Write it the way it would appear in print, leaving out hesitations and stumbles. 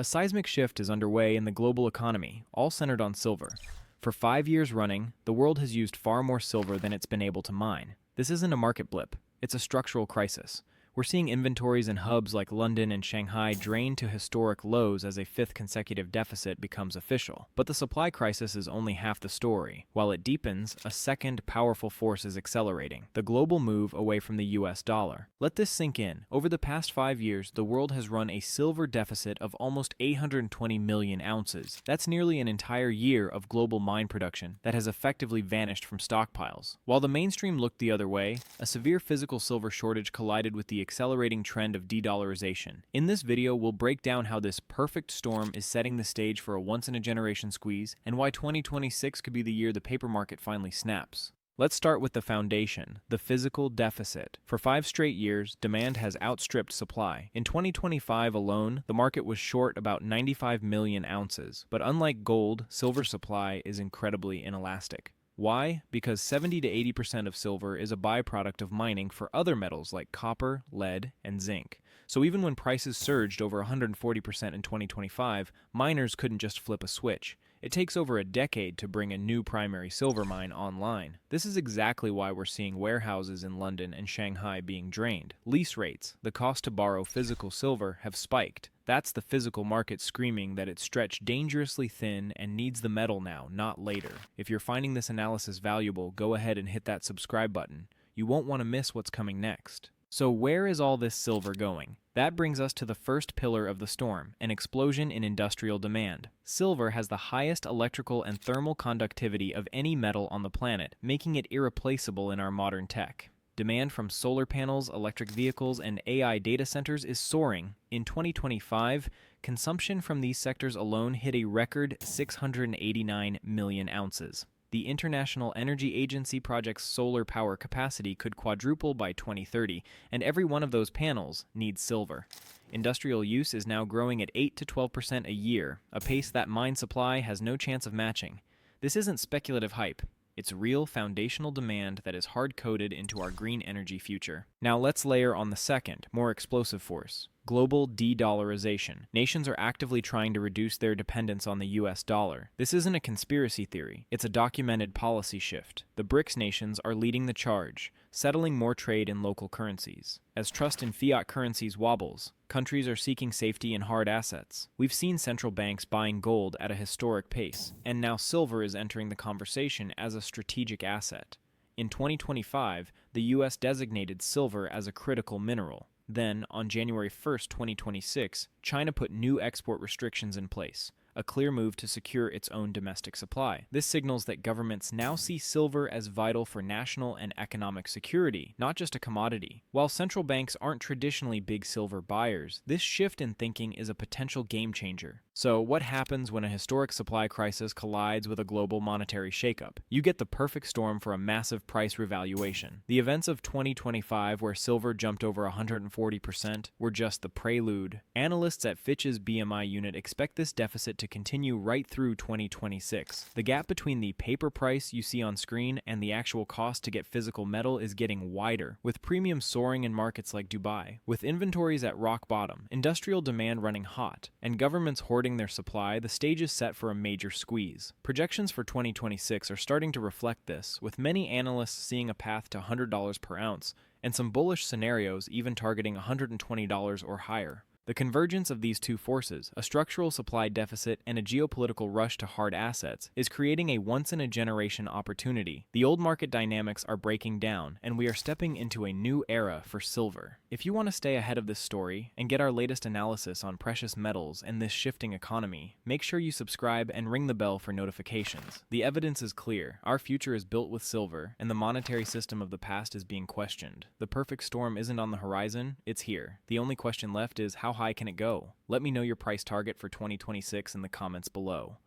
A seismic shift is underway in the global economy, all centered on silver. For 5 years running, the world has used far more silver than it's been able to mine. This isn't a market blip, it's a structural crisis. We're seeing inventories in hubs like London and Shanghai drain to historic lows as a fifth consecutive deficit becomes official. But the supply crisis is only half the story. While it deepens, a second powerful force is accelerating: the global move away from the US dollar. Let this sink in. Over the past 5 years, the world has run a silver deficit of almost 820 million ounces. That's nearly an entire year of global mine production that has effectively vanished from stockpiles. While the mainstream looked the other way, a severe physical silver shortage collided with the accelerating trend of de-dollarization. In this video, we'll break down how this perfect storm is setting the stage for a once-in-a-generation squeeze, and why 2026 could be the year the paper market finally snaps. Let's start with the foundation, the physical deficit. For 5 straight years, demand has outstripped supply. In 2025 alone, the market was short about 95 million ounces. But unlike gold, silver supply is incredibly inelastic. Why? Because 70 to 80% of silver is a byproduct of mining for other metals like copper, lead, and zinc. So even when prices surged over 140% in 2025, miners couldn't just flip a switch. It takes over a decade to bring a new primary silver mine online. This is exactly why we're seeing warehouses in London and Shanghai being drained. Lease rates, the cost to borrow physical silver, have spiked. That's the physical market screaming that it's stretched dangerously thin and needs the metal now, not later. If you're finding this analysis valuable, go ahead and hit that subscribe button. You won't want to miss what's coming next. So where is all this silver going? That brings us to the first pillar of the storm, an explosion in industrial demand. Silver has the highest electrical and thermal conductivity of any metal on the planet, making it irreplaceable in our modern tech. Demand from solar panels, electric vehicles, and AI data centers is soaring. In 2025, consumption from these sectors alone hit a record 689 million ounces. The International Energy Agency projects solar power capacity could quadruple by 2030, and every one of those panels needs silver. Industrial use is now growing at 8 to 12% a year, a pace that mine supply has no chance of matching. This isn't speculative hype. It's real foundational demand that is hard-coded into our green energy future. Now let's layer on the second, more explosive force: global de-dollarization. Nations are actively trying to reduce their dependence on the US dollar. This isn't a conspiracy theory, it's a documented policy shift. The BRICS nations are leading the charge, settling more trade in local currencies. As trust in fiat currencies wobbles, countries are seeking safety in hard assets. We've seen central banks buying gold at a historic pace, and now silver is entering the conversation as a strategic asset. In 2025, the US designated silver as a critical mineral. Then, on January 1st, 2026, China put new export restrictions in place, a clear move to secure its own domestic supply. This signals that governments now see silver as vital for national and economic security, not just a commodity. While central banks aren't traditionally big silver buyers, this shift in thinking is a potential game changer. So, what happens when a historic supply crisis collides with a global monetary shakeup? You get the perfect storm for a massive price revaluation. The events of 2025, where silver jumped over 140%, were just the prelude. Analysts at Fitch's BMI unit expect this deficit to continue right through 2026. The gap between the paper price you see on screen and the actual cost to get physical metal is getting wider, with premiums soaring in markets like Dubai. With inventories at rock bottom, industrial demand running hot, and governments hoarding their supply, the stage is set for a major squeeze. Projections for 2026 are starting to reflect this, with many analysts seeing a path to $100 per ounce, and some bullish scenarios even targeting $120 or higher. The convergence of these two forces, a structural supply deficit and a geopolitical rush to hard assets, is creating a once-in-a-generation opportunity. The old market dynamics are breaking down, and we are stepping into a new era for silver. If you want to stay ahead of this story and get our latest analysis on precious metals and this shifting economy, make sure you subscribe and ring the bell for notifications. The evidence is clear. Our future is built with silver, and the monetary system of the past is being questioned. The perfect storm isn't on the horizon, it's here. The only question left is, how high can it go? Let me know your price target for 2026 in the comments below.